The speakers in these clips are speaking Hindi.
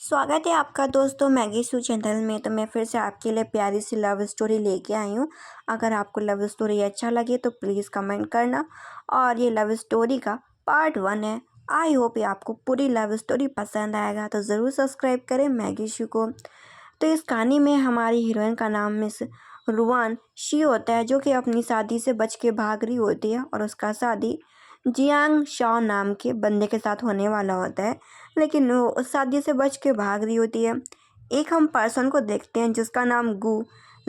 स्वागत है आपका दोस्तों मैगी सू चैनल में। तो मैं फिर से आपके लिए प्यारी सी लव स्टोरी लेके आई हूँ। अगर आपको लव स्टोरी अच्छा लगे तो प्लीज़ कमेंट करना। और ये लव स्टोरी का पार्ट 1 है। आई होप ये आपको पूरी लव स्टोरी पसंद आएगा, तो ज़रूर सब्सक्राइब करें मैगी शू को। तो इस कहानी में हमारी हीरोइन का नाम मिस रुआन शी होता है, जो कि अपनी शादी से बच के भाग रही होती है और उसका शादी जियांग शाओ नाम के बंदे के साथ होने वाला होता है, लेकिन वो उस शादी से बच के भाग रही होती है। एक हम पर्सन को देखते हैं जिसका नाम गु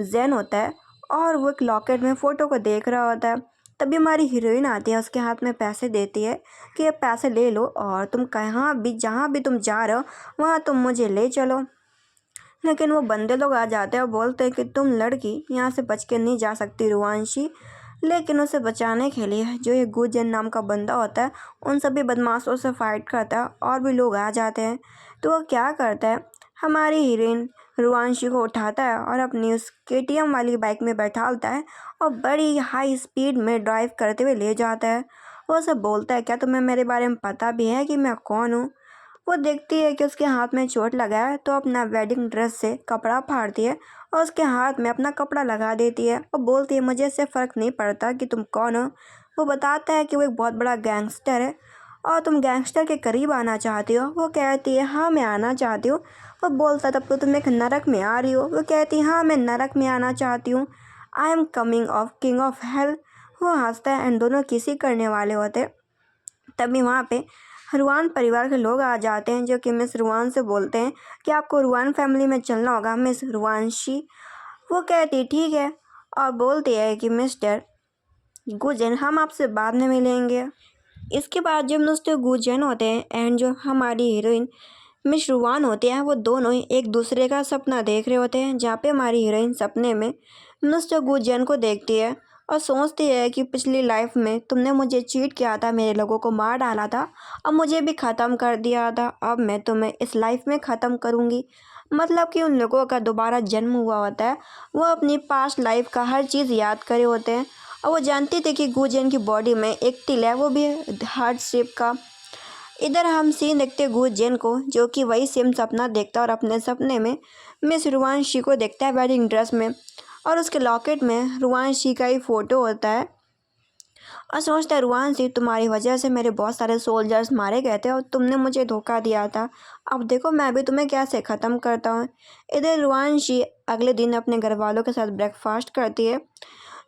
जैन होता है, और वो एक लॉकेट में फ़ोटो को देख रहा होता है। तभी हमारी हीरोइन आती है, उसके हाथ में पैसे देती है कि ये पैसे ले लो और तुम कहाँ भी जहाँ भी तुम जा रहे हो वहाँ तुम मुझे ले चलो। लेकिन वो बंदे लोग आ जाते हैं और बोलते हैं कि तुम लड़की यहाँ से बच के नहीं जा सकती रुआंशी। लेकिन उसे बचाने के लिए जो ये गुजन नाम का बंदा होता है उन सभी बदमाशों से फाइट करता है और भी लोग आ जाते हैं। तो वो क्या करता है, हमारी हीरोइन रुआंशी को उठाता है और अपनी उस केटीएम वाली बाइक में बैठालता है और बड़ी हाई स्पीड में ड्राइव करते हुए ले जाता है। वो उसे बोलता है, क्या तुम्हें मेरे बारे में पता भी है कि मैं कौन हूँ? वो देखती है कि उसके हाथ में चोट लगा है, तो अपना वेडिंग ड्रेस से कपड़ा फाड़ती है और उसके हाथ में अपना कपड़ा लगा देती है और बोलती है, मुझे इससे फ़र्क नहीं पड़ता कि तुम कौन हो। वो बताता है कि वो एक बहुत बड़ा गैंगस्टर है और तुम गैंगस्टर के करीब आना चाहती हो। वो कहती है, हाँ मैं आना चाहती हूँ। वो बोलता है, तब तो तुम एक नरक में आ रही हो। वो कहती है, हाँ मैं नरक में आना चाहती हूँ। I am coming of king of hell. वो हंसता है एंड दोनों किसी करने वाले होते हैं। तभी वहाँ पे रुआन परिवार के लोग आ जाते हैं, जो कि मिस रुआन से बोलते हैं कि आपको रुआन फैमिली में चलना होगा मिस रुआनशी। वो कहती ठीक है और बोलती है कि मिस्टर गुजन हम आपसे बाद में मिलेंगे। इसके बाद जो मिस्टर गुजन होते हैं एंड जो हमारी हीरोइन मिस रुआन होती है, वो दोनों ही एक दूसरे का सपना देख रहे होते हैं, जहाँ पे हमारी हीरोइन सपने में मिस्टर गुजन को देखती है और सोचती है कि पिछली लाइफ में तुमने मुझे चीट किया था, मेरे लोगों को मार डाला था, अब मुझे भी ख़त्म कर दिया था, अब मैं तुम्हें इस लाइफ में ख़त्म करूँगी। मतलब कि उन लोगों का दोबारा जन्म हुआ होता है। वो अपनी पास्ट लाइफ का हर चीज़ याद करे होते हैं और वो जानती थी कि गुजन की बॉडी में एक तिल है, वो भी हार्ट शेप का। इधर हम सीन देखते गुजन को, जो कि वही सेम सपना देखता है और अपने सपने में मिस रुआंशी को देखता है वेडिंग ड्रेस में, और उसके लॉकेट में रुआंशी का ही फ़ोटो होता है और सोचता है, रुआंशी तुम्हारी वजह से मेरे बहुत सारे सोल्जर्स मारे गए थे और तुमने मुझे धोखा दिया था, अब देखो मैं भी तुम्हें कैसे ख़त्म करता हूँ। इधर रुआंशी अगले दिन अपने घर वालों के साथ ब्रेकफास्ट करती है।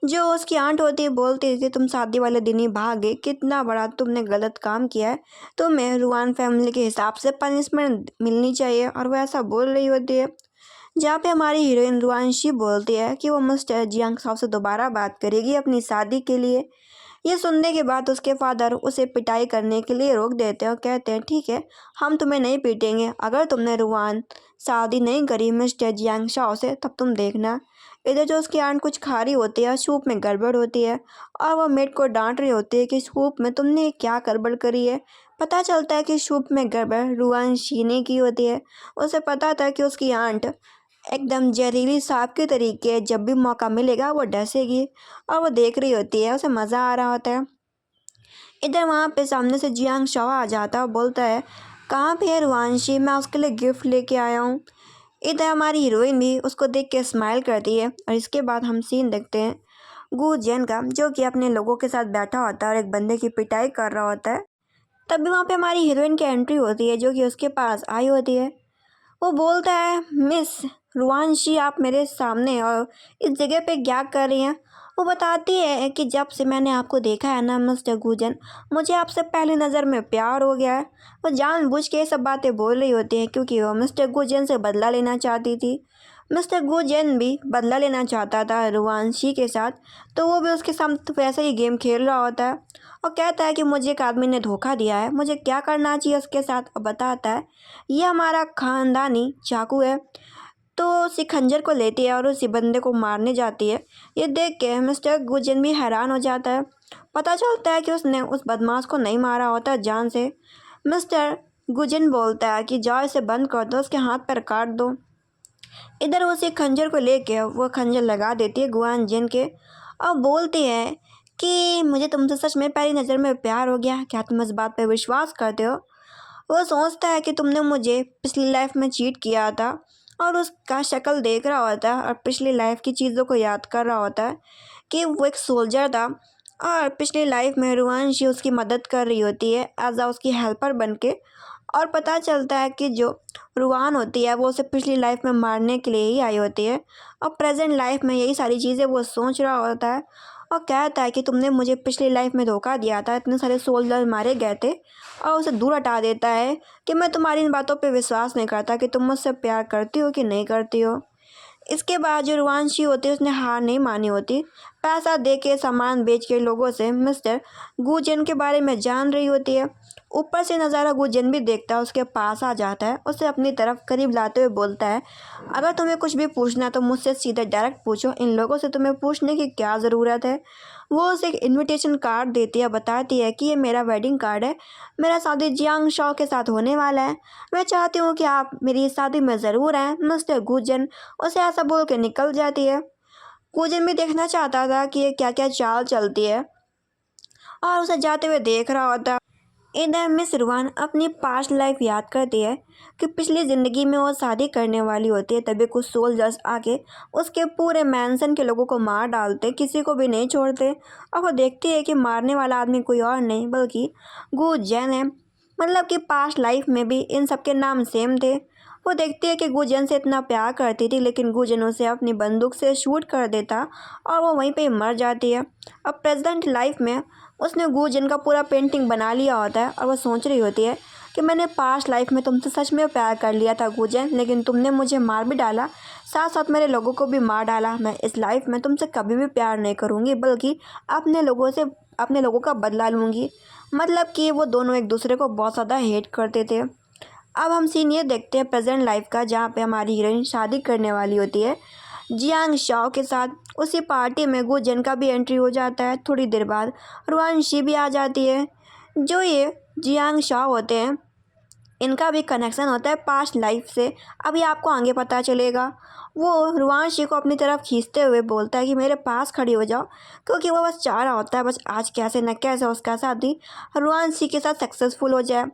जो उसकी आंट होती है बोलती है कि तुम शादी वाले दिन ही भाग गए, कितना बड़ा तुमने गलत काम किया है, तुम्हें रुआन फैमिली के हिसाब से पनिशमेंट मिलनी चाहिए, और वो ऐसा बोल रही होती है। जहाँ पे हमारी हीरोइन रुआंशी बोलती है कि वो मिस्टर जियांग साहब से दोबारा बात करेगी अपनी शादी के लिए। ये सुनने के बाद उसके फादर उसे पिटाई करने के लिए रोक देते हैं और कहते हैं, ठीक है हम तुम्हें नहीं पीटेंगे, अगर तुमने रुआन शादी नहीं करी मिस्टर जियांग शाओ से तब तुम देखना। इधर जो उसकी आंट कुछ खा रही होती है, सूप में गड़बड़ होती है और वह मेड को डांट रही होती है कि सूप में तुमने क्या गड़बड़ करी है। पता चलता है कि सूप में गड़बड़ रुआन शी ने की होती है। उसे पता था कि उसकी आंट एकदम जहरीली सांप के तरीके जब भी मौका मिलेगा वो डसेगी, और वो देख रही होती है, उसे मज़ा आ रहा होता है। इधर वहाँ पे सामने से जियांग शाओ आ जाता है और बोलता है, कहाँ पे है रुआंशी, मैं उसके लिए गिफ्ट लेके आया हूँ। इधर हमारी हीरोइन भी उसको देख के स्माइल करती है और इसके बाद हम सीन देखते हैं गू जेन का, जो कि अपने लोगों के साथ बैठा होता है और एक बंदे की पिटाई कर रहा होता है। तभी वहाँ पे हमारी हीरोइन की एंट्री होती है, जो कि उसके पास आई होती है। वो बोलता है, मिस रुआंशी आप मेरे सामने और इस जगह पे क्या कर रही हैं? वो बताती है कि जब से मैंने आपको देखा है ना मिस्टर गुजन, मुझे आपसे पहली नज़र में प्यार हो गया है। वो जानबूझ के ये सब बातें बोल रही होती हैं क्योंकि वो मिस्टर गुजन से बदला लेना चाहती थी। मिस्टर गुजन भी बदला लेना चाहता था रुआंशी के साथ, तो वो भी उसके साथ वैसे ही गेम खेल रहा होता है और कहता है कि मुझे एक आदमी ने धोखा दिया है, मुझे क्या करना चाहिए उसके साथ। और बताता है, ये हमारा खानदानी चाकू है। तो उसी खंजर को लेती है और उसी बंदे को मारने जाती है। ये देख के मिस्टर गुजन भी हैरान हो जाता है। पता चलता है कि उसने उस बदमाश को नहीं मारा होता जान से। मिस्टर गुजन बोलता है कि जाओ इसे बंद कर दो, उसके हाथ पैर काट दो। इधर उसी खंजर को लेके वो खंजर लगा देती है गुआन जिन के और बोलती है कि मुझे तुमसे सच में पहली नज़र में प्यार हो गया, क्या तुम इस बात पे विश्वास करते हो? वो सोचता है कि तुमने मुझे पिछली लाइफ में चीट किया था और उसका शक्ल देख रहा होता है और पिछली लाइफ की चीज़ों को याद कर रहा होता है कि वो एक सोल्जर था और पिछली लाइफ में रुआंशी उसकी मदद कर रही होती है एज आ उसकी हेल्पर बन के। और पता चलता है कि जो रुआन होती है वो उसे पिछली लाइफ में मारने के लिए ही आई होती है और प्रेजेंट लाइफ में यही सारी चीज़ें वो सोच रहा होता है और कहता है कि तुमने मुझे पिछली लाइफ में धोखा दिया था, इतने सारे सोल्जर मारे गए थे। और उसे दूर हटा देता है कि मैं तुम्हारी इन बातों पे विश्वास नहीं करता कि तुम मुझसे प्यार करती हो कि नहीं करती हो। इसके बाद जो रुआंशी होती है उसने हार नहीं मानी होती, पैसा दे के सामान बेच के लोगों से मिस्टर गुजन के बारे में जान रही होती है। ऊपर से नज़ारा गुजन भी देखता है, उसके पास आ जाता है, उसे अपनी तरफ करीब लाते हुए बोलता है, अगर तुम्हें कुछ भी पूछना तो मुझसे सीधे डायरेक्ट पूछो, इन लोगों से तुम्हें पूछने की क्या ज़रूरत है। वो उसे एक इनविटेशन कार्ड देती है, बताती है कि ये मेरा वेडिंग कार्ड है, मेरा शादी जियांग शॉ के साथ होने वाला है, मैं चाहती हूँ कि आप मेरी इस शादी में ज़रूर आएँ। मिस्टर गुजन उसे ऐसा बोल के निकल जाती है। गुजन भी देखना चाहता था कि ये क्या क्या चाल चलती है और उसे जाते हुए देख रहा होता। इधर मिस रुआन अपनी पास्ट लाइफ याद करती है कि पिछली ज़िंदगी में वो शादी करने वाली होती है, तभी कुछ सोल्जर्स आके उसके पूरे मैंसन के लोगों को मार डालते, किसी को भी नहीं छोड़ते। और वो देखती है कि मारने वाला आदमी कोई और नहीं बल्कि गू जैन है, मतलब कि पास्ट लाइफ में भी इन सब के नाम सेम थे। वो देखती है कि गुजन से इतना प्यार करती थी लेकिन गुजन उसे अपनी बंदूक से शूट कर देता और वो वहीं पे मर जाती है। अब प्रेजेंट लाइफ में उसने गुजन का पूरा पेंटिंग बना लिया होता है और वो सोच रही होती है कि मैंने पास्ट लाइफ में तुमसे सच में प्यार कर लिया था गुजन, लेकिन तुमने मुझे मार भी डाला, साथ साथ मेरे लोगों को भी मार डाला। मैं इस लाइफ में तुमसे कभी भी प्यार नहीं करूँगी बल्कि अपने लोगों का बदला लूँगी। मतलब कि वो दोनों एक दूसरे को बहुत ज़्यादा हेट करते थे। अब हम सीन ये देखते हैं प्रेजेंट लाइफ का, जहाँ पे हमारी हीरोइन शादी करने वाली होती है जियांग शाओ के साथ। उसी पार्टी में गुजन का भी एंट्री हो जाता है। थोड़ी देर बाद रुआनशी भी आ जाती है। जो ये जियांग शाओ होते हैं इनका भी कनेक्शन होता है पास्ट लाइफ से, अभी आपको आगे पता चलेगा। वो रुआनशी को अपनी तरफ खींचते हुए बोलता है कि मेरे पास खड़ी हो जाओ, क्योंकि वो बस चाह रहा होता है बस आज कैसे न कैसे उसका शादी रुआनशी के साथ सक्सेसफुल हो जाए।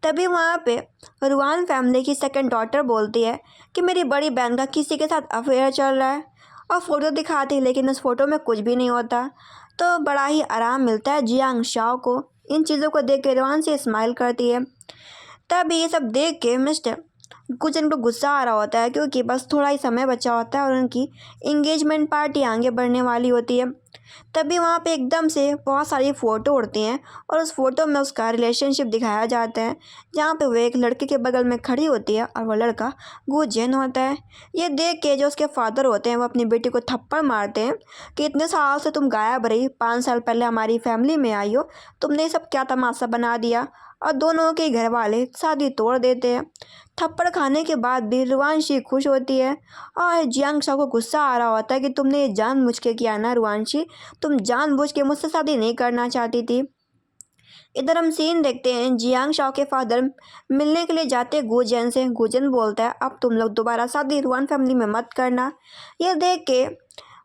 तभी वहाँ पे रुआन फैमिली की सेकंड डॉटर बोलती है कि मेरी बड़ी बहन का किसी के साथ अफेयर चल रहा है, और फ़ोटो दिखाती है लेकिन उस फोटो में कुछ भी नहीं होता। तो बड़ा ही आराम मिलता है जियांग शाओ को। इन चीज़ों को देख के रुआन से स्माइल करती है। तब ये सब देख के मिस्टर कुछ इनको गुस्सा आ रहा होता है, क्योंकि बस थोड़ा ही समय बचा होता है और उनकी इंगेजमेंट पार्टी आगे बढ़ने वाली होती है। तभी वहाँ पे एकदम से बहुत सारी फ़ोटो उड़ती हैं और उस फोटो में उसका रिलेशनशिप दिखाया जाता है, जहाँ पे वो एक लड़के के बगल में खड़ी होती है और वो लड़का गू जेन होता है। ये देख के जो उसके फादर होते हैं वो अपनी बेटी को थप्पड़ मारते हैं कि इतने साल से तुम गायब रही, 5 साल पहले हमारी फैमिली में आई हो, तुमने ये सब क्या तमाशा बना दिया। और दोनों के घर वाले शादी तोड़ देते हैं। थप्पड़ खाने के बाद भी रुआनशी खुश होती है और जियांग शाओ को गुस्सा आ रहा होता है कि तुमने ये जानबूझ के किया ना रुआनशी, तुम जानबूझ के मुझसे शादी नहीं करना चाहती थी। इधर हम सीन देखते हैं जियांग शाओ के फादर मिलने के लिए जाते हैं गुजन से। गुजन बोलता है अब तुम लोग दोबारा शादी रुआन फैमिली में मत करना। यह देख के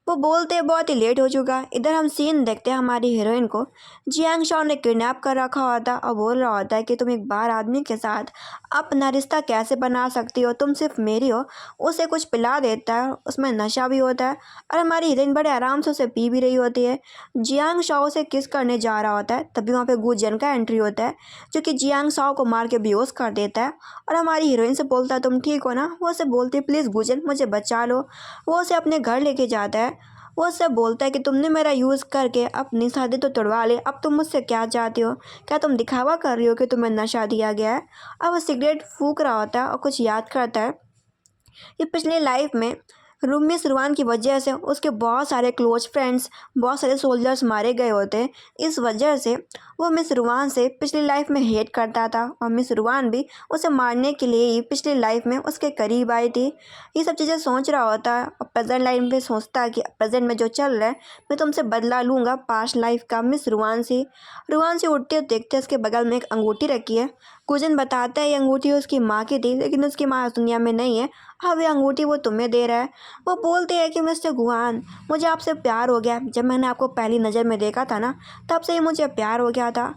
वो बोलते हैं बहुत ही लेट हो चुका। इधर हम सीन देखते हैं हमारी हीरोइन को जियांग शाओ ने किडनैप कर रखा होता और बोल रहा होता है कि तुम एक बार आदमी के साथ अपना रिश्ता कैसे बना सकती हो, तुम सिर्फ मेरी हो। उसे कुछ पिला देता है, उसमें नशा भी होता है और हमारी हीरोइन बड़े आराम से उसे पी भी रही होती है। जियांग शाओ से किस करने जा रहा होता है, तभी वहाँ पे गुजन का एंट्री होता है जो कि जियांग शाओ को मार के बेहोश कर देता है और हमारी हीरोइन से बोलता है तुम ठीक हो ना। वो उसे बोलती है प्लीज़ गुजन मुझे बचा लो। वो उसे अपने घर लेके जाता है। वो उससे बोलता है कि तुमने मेरा यूज़ करके अपनी शादी तो तोड़वा ली, अब तुम मुझसे क्या चाहती हो, क्या तुम दिखावा कर रही हो कि तुम्हें नशा दिया गया है। अब वो सिगरेट फूंक रहा होता है और कुछ याद करता है कि पिछली लाइफ में मिस रुआन की वजह से उसके बहुत सारे क्लोज फ्रेंड्स, बहुत सारे सोल्जर्स मारे गए होते हैं। इस वजह से वो मिस रुआन से पिछली लाइफ में हेट करता था और मिस रुआन भी उसे मारने के लिए ही पिछली लाइफ में उसके करीब आई थी। ये सब चीज़ें सोच रहा होता है और प्रेजेंट लाइफ में सोचता है कि प्रेजेंट में जो चल रहा है मैं तुमसे बदला लूँगा पास्ट लाइफ का। मिस रुआन से उठते हुए देखते उसके बगल में एक अंगूठी रखी है। गुजन बताता है ये अंगूठी उसकी माँ की थी, लेकिन उसकी माँ इस दुनिया में नहीं है, अब ये अंगूठी वो तुम्हें दे रहा है। वो बोलते हैं कि मिस्टर गुआन मुझे आपसे प्यार हो गया, जब मैंने आपको पहली नज़र में देखा था ना तब से ही मुझे प्यार हो गया था।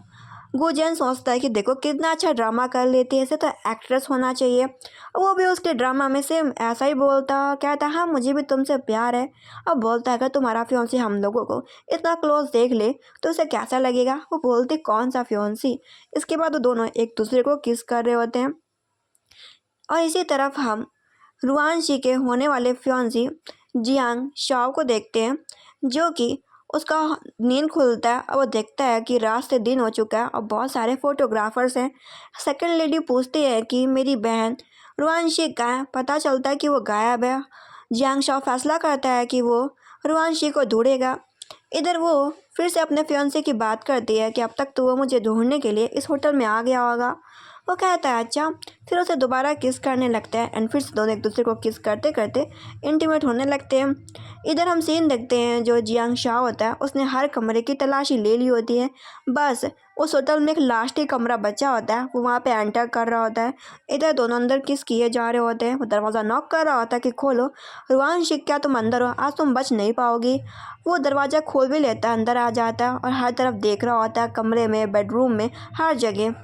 गुजन सोचता है कि देखो कितना अच्छा ड्रामा कर लेती है, ऐसे तो एक्ट्रेस होना चाहिए। वो भी उसके ड्रामा में सेम ऐसा ही बोलता, कहता हाँ मुझे भी तुमसे प्यार है। अब बोलता है अगर तुम्हारा फियोंसी हम लोगों को इतना क्लोज देख ले तो उसे कैसा लगेगा। वो बोलती कौन सा फियोंसी। इसके बाद वो दोनों एक दूसरे को किस कर रहे होते हैं। और इसी तरफ हम रुआनशी के होने वाले फियोंसी जियांग शाओ को देखते हैं, जो कि उसका नींद खुलता है और वो देखता है कि रात से दिन हो चुका है और बहुत सारे फोटोग्राफर्स हैं। सेकंड लेडी पूछती है कि मेरी बहन रुआनशी कहाँ है। पता चलता है कि वो गायब है। जियांग शाओ फैसला करता है कि वो रुआनशी को ढूंढेगा। इधर वो फिर से अपने फियोंसे की बात करती है कि अब तक तो वो मुझे ढूंढने के लिए इस होटल में आ गया होगा। वो कहता है अच्छा। फिर उसे दोबारा किस करने लगता है एंड फिर से दोनों एक दूसरे को किस करते करते इंटीमेट होने लगते हैं। इधर हम सीन देखते हैं जो जियांग शाह होता है उसने हर कमरे की तलाशी ले ली होती है। बस उस होटल में एक लास्ट ही कमरा बचा होता है, वो वहाँ पे एंटर कर रहा होता है। इधर दोनों अंदर किस किए जा रहे होते हैं। वो दरवाज़ा नॉक कर रहा होता है कि खोलो रुआनशी, क्या तुम अंदर हो, आज तुम बच नहीं पाओगी। वो दरवाज़ा खोल भी लेता है, अंदर आ जाता है और हर तरफ देख रहा होता है, कमरे में, बेडरूम में, हर जगह।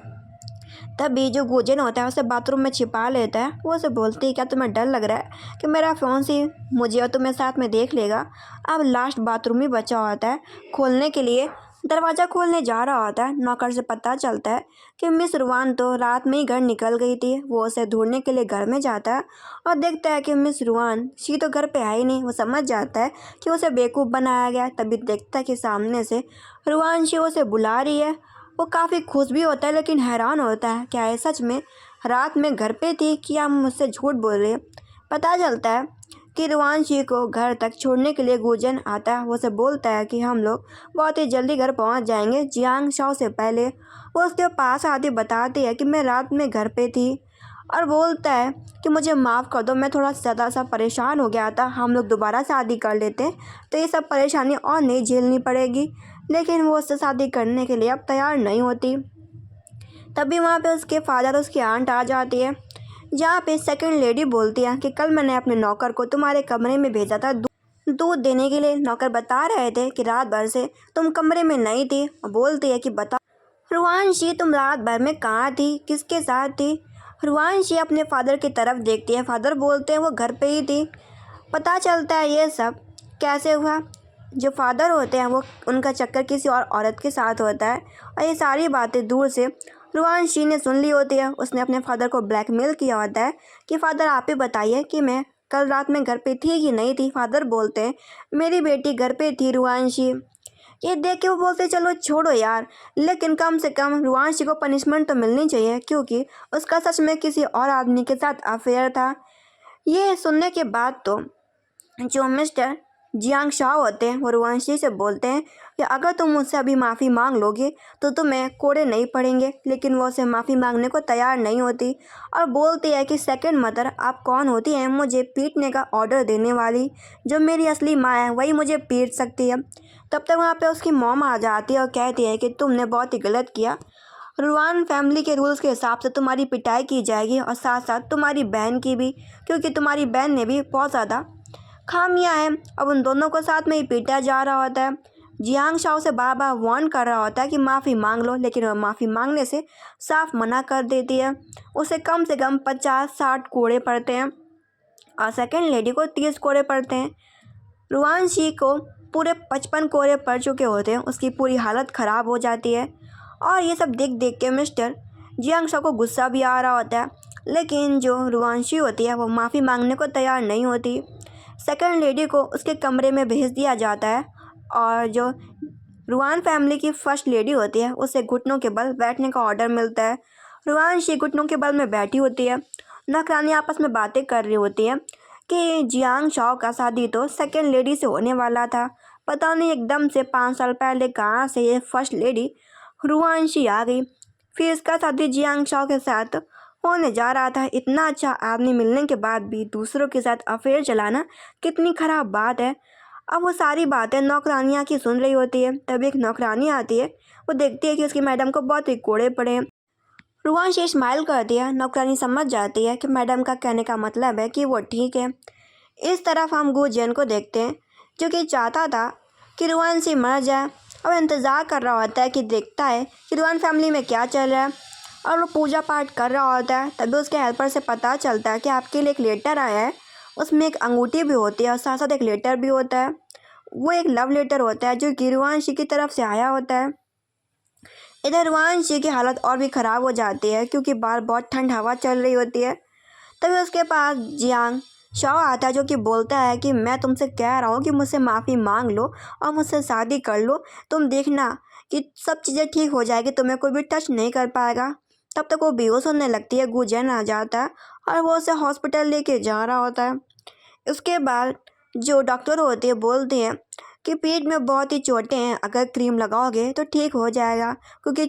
तभी जो गुजन होता है उसे बाथरूम में छिपा लेता है। वो उसे बोलती है क्या तुम्हें डर लग रहा है कि मेरा फियोंसी मुझे और तुम्हें साथ में देख लेगा। अब लास्ट बाथरूम ही बचा होता है। खोलने के लिए दरवाज़ा खोलने जा रहा होता है। नौकर से पता चलता है कि मिस रुआन तो रात में ही घर निकल गई थी। वो उसे ढूंढने के लिए घर में जाता है और देखता है कि मिस रुआन शी तो घर पे आई नहीं। वो समझ जाता है कि उसे बेवकूफ़ बनाया गया। तभी देखता है कि सामने से रुआन शी उसे बुला रही है। वो काफ़ी खुश भी होता है लेकिन हैरान होता है क्या ये सच में रात में घर पे थी कि हम मुझसे झूठ बोल रहे हैं। पता चलता है कि रुआनशी को घर तक छोड़ने के लिए गुजन आता है। वो उसे बोलता है कि हम लोग बहुत ही जल्दी घर पहुंच जाएंगे जियांग शाओ से पहले। वो उसके पास आती बताती है कि मैं रात में घर पे थी और बोलता है कि मुझे माफ़ कर दो, मैं थोड़ा ज़्यादा सा परेशान हो गया था, हम लोग दोबारा शादी कर लेते हैं तो ये सब परेशानी और नहीं झेलनी पड़ेगी। लेकिन वो उससे शादी करने के लिए अब तैयार नहीं होती। तभी वहाँ पे उसके फादर उसकी आंट आ जाती है, जहाँ पे सेकंड लेडी बोलती है कि कल मैंने अपने नौकर को तुम्हारे कमरे में भेजा था दूध देने के लिए। नौकर बता रहे थे कि रात भर से तुम कमरे में नहीं थी। बोलती है कि बता रुआनशी तुम रात भर में कहाँ थी, किसके साथ थी। रुआनशी अपने फादर की तरफ देखती है। फादर बोलते हैं वो घर पे ही थी। पता चलता है ये सब कैसे हुआ। जो फादर होते हैं वो उनका चक्कर किसी और औरत के साथ होता है और ये सारी बातें दूर से रुआनशी ने सुन ली होती है। उसने अपने फादर को ब्लैकमेल किया होता है कि फादर आप ही बताइए कि मैं कल रात में घर पे थी कि नहीं थी। फादर बोलते हैं मेरी बेटी घर पे थी रुआनशी। ये देख के वो बोलते चलो छोड़ो यार, लेकिन कम से कम रुआनशी को पनिशमेंट तो मिलनी चाहिए क्योंकि उसका सच में किसी और आदमी के साथ अफेयर था। ये सुनने के बाद तो जो मिस्टर जियांग शाओ होते हैं वो रुआनशी से बोलते हैं कि अगर तुम मुझसे अभी माफ़ी मांग लोगे तो तुम्हें कोड़े नहीं पड़ेंगे। लेकिन वो उसे माफ़ी मांगने को तैयार नहीं होती और बोलती है कि सेकंड मदर आप कौन होती हैं मुझे पीटने का ऑर्डर देने वाली। जो मेरी असली माँ है वही मुझे पीट सकती है। तब तक वहाँ पे उसकी मॉम आ जाती है और कहती है कि तुमने बहुत ही गलत किया। रुआन फैमिली के रूल्स के हिसाब से तुम्हारी पिटाई की जाएगी और साथ साथ तुम्हारी बहन की भी, क्योंकि तुम्हारी बहन ने भी बहुत ज़्यादा खामियां हैं। अब उन दोनों को साथ में ही पीटा जा रहा होता है। जियांग शाओ से बार बार वार्न कर रहा होता है कि माफ़ी मांग लो, लेकिन वह माफ़ी मांगने से साफ मना कर देती है। उसे कम से कम 50-60 कोड़े पड़ते हैं और सेकंड लेडी को 30 कोड़े पड़ते हैं। रुआनशी को पूरे 55 कोड़े पड़ चुके होते हैं। उसकी पूरी हालत ख़राब हो जाती है और ये सब देख देख के मिस्टर जियांग शाओ को गुस्सा भी आ रहा होता है। लेकिन जो रुआनशी होती है वो माफ़ी मांगने को तैयार नहीं होती। सेकंड लेडी को उसके कमरे में भेज दिया जाता है और जो रुआन फैमिली की फर्स्ट लेडी होती है उसे घुटनों के बल बैठने का ऑर्डर मिलता है। रुआनशी घुटनों के बल में बैठी होती है। नौकरानी आपस में बातें कर रही होती है कि जियांग शाओ का शादी तो सेकंड लेडी से होने वाला था। पता नहीं एकदम से 5 साल पहले कहाँ से ये फर्स्ट लेडी रुआनशी आ गई। फिर इसका शादी जियांग शाओ के साथ होने जा रहा था। इतना अच्छा आदमी मिलने के बाद भी दूसरों के साथ अफेयर चलाना कितनी ख़राब बात है। अब वो सारी बातें नौकरानियाँ की सुन रही होती है। तभी एक नौकरानी आती है। वो देखती है कि उसकी मैडम को बहुत ही कोड़े पड़े हैं। रुआनशी स्माइल करती है। नौकरानी समझ जाती है कि मैडम का कहने का मतलब है कि वो ठीक है। इस तरफ हम गुजन को देखते हैं जो कि चाहता था कि रुआनशी मर जाए। और इंतज़ार कर रहा होता है कि देखता है कि रुआन फैमिली में क्या चल रहा है। और वो पूजा पाठ कर रहा होता है, तभी उसके हेल्पर से पता चलता है कि आपके लिए एक लेटर आया है। उसमें एक अंगूठी भी होती है और साथ साथ एक लेटर भी होता है। वो एक लव लेटर होता है जो कि रुआंशी की तरफ से आया होता है। इधर रुआंशी की हालत और भी ख़राब हो जाती है क्योंकि बाहर बहुत ठंड हवा चल रही होती है। तभी उसके पास जियांग शाओ आता है जो कि बोलता है कि मैं तुमसे कह रहा हूँ कि मुझसे माफ़ी मांग लो और मुझसे शादी कर लो। तुम देखना कि सब चीज़ें ठीक हो जाएगी, तुम्हें कोई भी टच नहीं कर पाएगा। तब तक वो बेहोश होने लगती है। गुजन आ जाता है और वो उसे हॉस्पिटल लेके जा रहा होता है। उसके बाद जो डॉक्टर होते हैं बोलते हैं कि पेट में बहुत ही चोटें हैं, अगर क्रीम लगाओगे तो ठीक हो जाएगा क्योंकि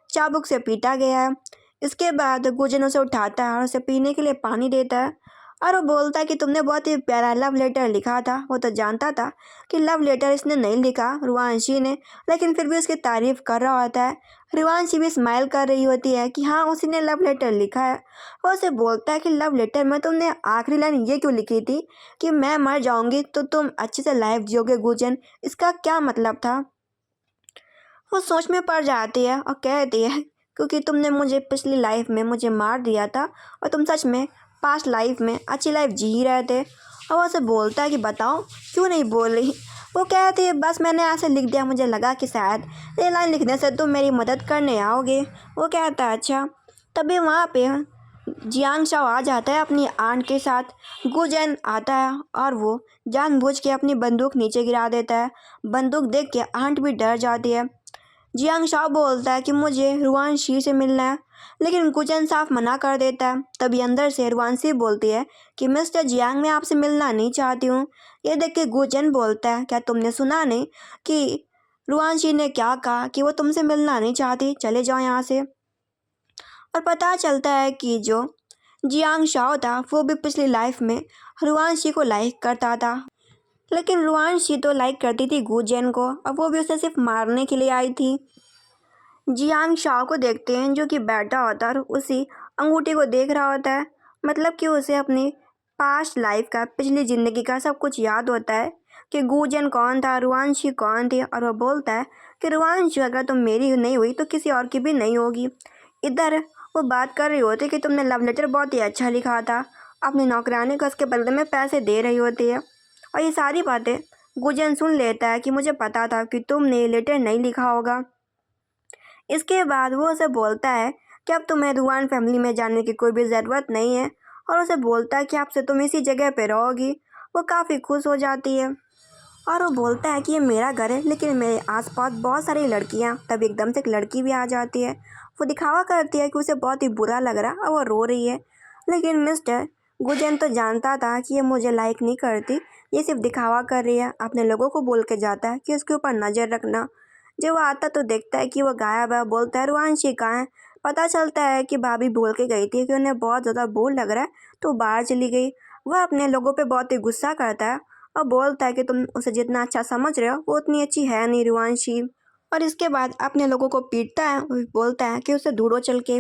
चाबुक से पीटा गया है। इसके बाद गुजन उसे उठाता है और उसे पीने के लिए पानी देता है और वो बोलता है कि तुमने बहुत ही प्यारा लव लेटर लिखा था। वो तो जानता था कि लव लेटर इसने नहीं लिखा रुआंशी ने, लेकिन फिर भी उसकी तारीफ कर रहा होता है। रुआंशी भी स्माइल कर रही होती है कि हाँ उसी ने लव लेटर लिखा है। वो उसे बोलता है कि लव लेटर में तुमने आखिरी लाइन ये क्यों लिखी थी कि मैं मर जाऊंगी तो तुम अच्छे से लाइफ जियोगे गुजन, इसका क्या मतलब था। वो सोच में पड़ जाती है और कहती है क्योंकि तुमने मुझे पिछली लाइफ में मुझे मार दिया था और तुम सच में पास्ट लाइफ में अच्छी लाइफ जी ही रहे थे। और वो उसे बोलता है कि बताओ क्यों नहीं बोल रही। वो कहती है बस मैंने ऐसे लिख दिया, मुझे लगा कि शायद ये लाइन लिखने से तुम मेरी मदद करने आओगे। वो कहता है अच्छा। तभी वहाँ पे जियांग शाओ आ जाता है अपनी आंट के साथ। गुजन आता है और वो जानबूझ के अपनी बंदूक नीचे गिरा देता है। बंदूक देख के आंट भी डर जाती है। जियांग शाओ बोलता है कि मुझे रुआनशी से मिलना है, लेकिन गुजन साफ मना कर देता है। तभी अंदर से रुआनशी बोलती है कि मिस्टर जियांग मैं आपसे मिलना नहीं चाहती हूँ। ये देख के गुजन बोलता है क्या तुमने सुना नहीं कि रुआनशी ने क्या कहा कि वो तुमसे मिलना नहीं चाहती, चले जाओ यहाँ से। और पता चलता है कि जो जियांग शाओ था वो भी पिछली लाइफ में रुआनशी को लाइक करता था, लेकिन रुआनशी तो लाइक करती थी गुजन को और वो भी उसे सिर्फ मारने के लिए आई थी। जियांग शाओ को देखते हैं जो कि बैठा होता है और उसी अंगूठी को देख रहा होता है। मतलब कि उसे अपनी पास्ट लाइफ का, पिछली ज़िंदगी का सब कुछ याद होता है कि गुजन कौन था, रुआनशी कौन थी। और वो बोलता है कि रुआनशी अगर तुम मेरी नहीं हुई तो किसी और की भी नहीं होगी। इधर वो बात कर रही होती कि तुमने लव लेटर बहुत ही अच्छा लिखा था, अपनी नौकरानी को उसके बदले में पैसे दे रही होती है। और ये सारी बातें गुजन सुन लेता है कि मुझे पता था कि तुमने ये लेटर नहीं लिखा होगा। इसके बाद वो उसे बोलता है कि अब तुम्हें रुआन फैमिली में जाने की कोई भी ज़रूरत नहीं है और उसे बोलता है कि आपसे तुम इसी जगह पे रहोगी। वो काफ़ी खुश हो जाती है और वो बोलता है कि ये मेरा घर है लेकिन मेरे आसपास बहुत सारी लड़कियां। तब एकदम से एक लड़की भी आ जाती है। वो दिखावा करती है कि उसे बहुत ही बुरा लग रहा है और वो रो रही है, लेकिन मिस्टर गुजन तो जानता था कि ये मुझे लाइक नहीं करती, ये सिर्फ दिखावा कर रही है। अपने लोगों को बोल के जाता है कि उसके ऊपर नज़र रखना। जब वो आता तो देखता है कि वो गायब है। बोलता है रुआंशी कहाँ है। पता चलता है कि भाभी बोल के गई थी कि उन्हें बहुत ज़्यादा बोर लग रहा है तो बाहर चली गई। वह अपने लोगों पे बहुत ही गुस्सा करता है और बोलता है कि तुम उसे जितना अच्छा समझ रहे हो वो उतनी अच्छी है नहीं रुआंशी। और इसके बाद अपने लोगों को पीटता है और बोलता है कि उसे ढूंढो चल के।